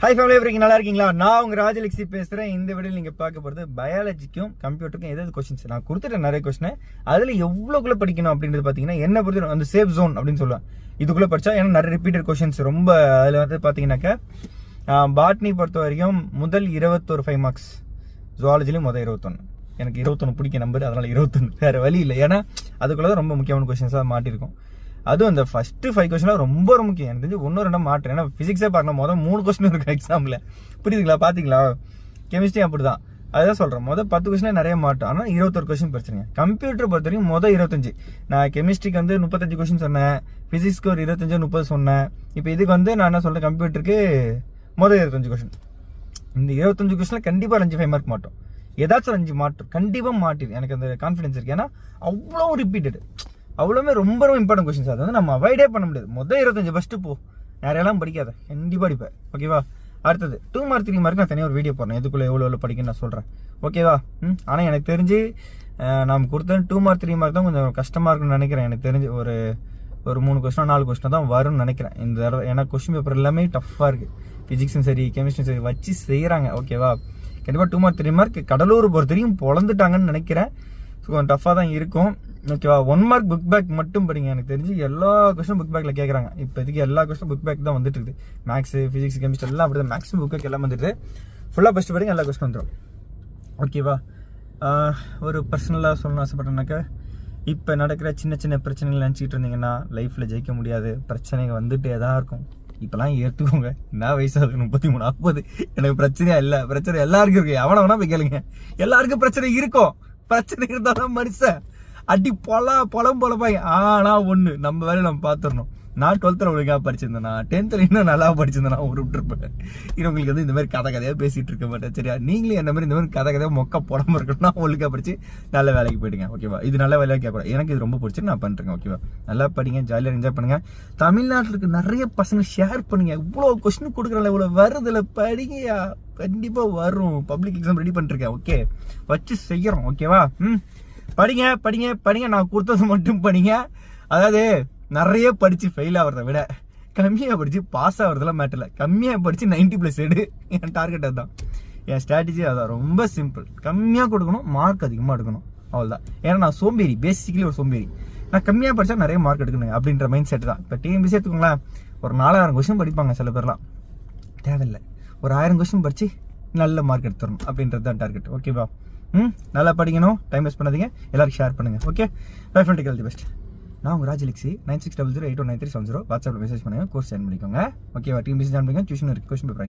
Hi family, எப்படி நல்லா இருக்கீங்களா? நான் உங்க ராஜலட்சுமி பேசுறேன். இந்த வீடியோவில் நீங்க பார்க்க போறது பயாலஜிக்கும் கம்ப்யூட்டருக்கும் ஏதாவது கொஸ்டின்ஸ் நான் கொடுத்துட்டேன். நிறைய கொஸ்டின் அதுல எவ்வளவுக்குள்ள படிக்கணும் அப்படின்றது பாத்தீங்கன்னா என்ன பொறுத்த அந்த சேஃப் ஜோன் அப்படின்னு சொல்லுவேன். இதுக்குள்ள படிச்சா ஏன்னா நிறைய ரிப்பீட்டட் கொஸ்டின்ஸ் ரொம்ப அதுல வந்து பாத்தீங்கன்னாக்கா பாட்னி பொறுத்த வரைக்கும் முதல் 21 5 மார்க்ஸ், ஜுவாலஜிலையும் முதல் 21. எனக்கு 21 பிடிக்க நம்பர், அதனால 21 வேற வழி இல்லை. ஏன்னா அதுக்குள்ளதான் ரொம்ப முக்கியமான கொஸ்டின்ஸா மாட்டிருக்கும். அதுவும் அந்த ஃபர்ஸ்ட் 5 கொஸ்டின் ரொம்ப முக்கியம். எனக்கு தெரிஞ்சு 1-2 மாட்டேன். ஏன்னா பிசிக்ஸே பார்க்கணும், முதல் 3 கொஸ்டின் இருக்கு எக்ஸாம்ல. புரியுதுங்களா? பாத்தீங்களா? கெமிஸ்ட்ரி அப்படிதான். அதுதான் சொல்றேன், முதல் 10 கொஸ்டின் நிறைய மாட்டோம். ஆனால் 21 கொஸ்டின் படிச்சிருங்க. கம்ப்யூட்டர் பொறுத்த வரைக்கும் முதல் 25. நான் கெமிஸ்ட்ரிக்கு வந்து 35 கொஸ்டின் சொன்னேன், பிசிக்ஸ்க்கு ஒரு 25-30 சொன்னேன். இப்போ இதுக்கு வந்து நான் என்ன சொல்றேன், கம்ப்யூட்டருக்கு முதல் 25 கொஸ்டின். இந்த 25 கொஸ்டின்ல கண்டிப்பா 5 மார்க் மாட்டோம். ஏதாச்சும் 5 மாட்டோம், கண்டிப்பா மாட்டிடு. எனக்கு அந்த கான்ஃபிடன்ஸ் இருக்கு. ஏன்னா அவ்வளோ ரிப்பீட்டட், அவ்வளவுமே ரொம்ப ரொம்ப இம்பார்ட்டன்ட் கொஸ்டின்ஸ். அது வந்து நம்ம அவாய்டே பண்ண முடியாது. முதல் 25 ஃபர்ஸ்ட் போ, நிறையெல்லாம் படிக்காத, கண்டிப்பா படிப்பேன். ஓகேவா? அடுத்தது 2 மார்க் 3 மார்க் நான் தனியாக ஒரு வீடியோ போடுறேன், எதுக்குள்ள எவ்வளோ படிக்கணும்னு நான் சொல்றேன். ஓகேவா? ஆனால் எனக்கு தெரிஞ்சு நம்ம கொடுத்த 2 மார்க் 3 மார்க் தான் கொஞ்சம் கஷ்டமா இருக்குன்னு நினைக்கிறேன். எனக்கு தெரிஞ்சு ஒரு 3 கொஸ்டின் 4 கொஸ்டின் தான் வரும்னு நினைக்கிறேன் இந்த தடவை. ஏன்னா கொஸ்டின் பேப்பர் எல்லாமே டஃப்பாக இருக்கு. பிசிக்ஸும் சரி கெமிஸ்ட்ரியும் சரி வச்சு செய்யறாங்க. ஓகேவா? கண்டிப்பாக 2 மார்க் 3 மார்க் கடலூர் பொறுத்தவரையும் பொழந்துட்டாங்கன்னு நினைக்கிறேன். ஸோ கொஞ்சம் டஃப்பாக தான் இருக்கும். ஓகேவா? 1 மார்க் புக் பேக் மட்டும் படிங்க. எனக்கு தெரிஞ்சு எல்லா கொஸ்டினும் புக் பேக்ல கேட்குறாங்க. இப்போதைக்கு எல்லா கொஸ்டினும் புக் பேக் தான் வந்துட்டு இருக்குது. மேக்ஸ், பிசிக்ஸ், கெமிஸ்ட்ரி எல்லாம் அப்படி தான். மேக்ஸிமம் புக் பேக் எல்லாம் வந்துட்டு ஃபுல்லாக ஃபஸ்ட்டு படிங்க, எல்லா கொஸ்டின் வந்துடும். ஓகேவா? ஒரு பர்சனலாக சொல்லணும்னு ஆசைப்பட்டேன்னாக்கா, இப்போ நடக்கிற சின்ன சின்ன பிரச்சனைகள் நினச்சிக்கிட்டு இருந்தீங்கன்னா லைஃப்பில் ஜெயிக்க முடியாது. பிரச்சனைகள் வந்துட்டே தான் இருக்கும். இப்போலாம் ஏற்றுக்கோங்க. என்ன வயசாகுது? 33 40. எனக்கு பிரச்சனையா இல்லை. பிரச்சனை எல்லாருக்கும் இருக்கு. எவனை வேணா போய் கேளுங்க, எல்லாருக்கும் பிரச்சனை இருக்கும். பிரச்சனை இருந்தாலும் மனுஷன் அடி பொழப்பாய். ஆனா ஒண்ணு, நம்ம வேலையை நம்ம பாத்துடணும். நான் 12th ஒழுங்கா படிச்சிருந்தேன், 10th இன்னும் நல்லா படிச்சிருந்தேன், ஒரு விட்டுருப்பேன். உங்களுக்கு வந்து இந்த மாதிரி கதையா பேசிட்டு இருக்க மாட்டேன். சரியா? நீங்களே என்ன மாதிரி இந்த மாதிரி கதையா மொக்க போடாம இருக்கணும்னா ஒழுங்கா படிச்சு நல்ல வேலைக்கு போயிடுங்க. ஓகேவா? இது நல்ல வேலையா கேட்கக்கூடாது. எனக்கு இது ரொம்ப பிடிச்சி நான் பண்றேன். ஓகேவா? நல்லா படிங்க, ஜாலியா என்ஜாய் பண்ணுங்க. தமிழ்நாட்டில் இருக்க நிறைய பசங்க ஷேர் பண்ணுங்க. இவ்வளவு கொஸ்டின் கொடுக்குறல, இவ்வளவு வருதுல, படிங்கயா. கண்டிப்பா வரும். பப்ளிக் எக்ஸாம் ரெடி பண்ணிருக்கேன். ஓகே, வச்சு செய்யறோம். ஓகேவா? படிங்க படிங்க படிங்க. நான் கொடுத்தது மட்டும் படிங்க. அதாவது நிறைய படிச்சு ஃபெயில் ஆகிறத விட கம்மியா படிச்சு பாஸ் ஆகுறதுலாம் மேட்டர் இல்லை. கம்மியா படிச்சு 90+ எடு. என் டார்கெட் அதுதான், என் ஸ்ட்ராட்டஜி அதான். ரொம்ப சிம்பிள். கம்மியா கொடுக்கணும், மார்க் அதிகமா எடுக்கணும், அவ்வளவுதான். ஏன்னா நான் சோம்பேறி, பேசிக்கலி ஒரு சோம்பேறி. நான் கம்மியா படிச்சா நிறைய மார்க் எடுக்கணும் அப்படின்ற மைண்ட் செட் தான். இப்போ டிஎன்பிசி எடுத்துக்கோங்களேன், ஒரு 4000 கொஸ்டின் படிப்பாங்க சில பேர்லாம். தேவையில்லை, ஒரு 1000 கொஸ்டின் படிச்சு நல்ல மார்க் எடுத்துடணும் அப்படின்றது தான் டார்கெட். ஓகேவா? நல்லா படிக்கணும், டைம் வேஸ்ட் பண்ணாதீங்க, எல்லாருக்கும் ஷேர் பண்ணுங்க. Okay, by friend, all the best. நான் உங்க ராஜலட்சுமி. 9600819370 வாட்ஸ்அப்ல மெசேஜ் பண்ணுங்க, கோர்ஸ் ஜாயின் பண்ணிக்கோங்க. ஓகேவா? டீம் ஜாயின் பண்ணுங்க. டியூஷன் இருக்கு, கொஸ்டின் பேப்பர்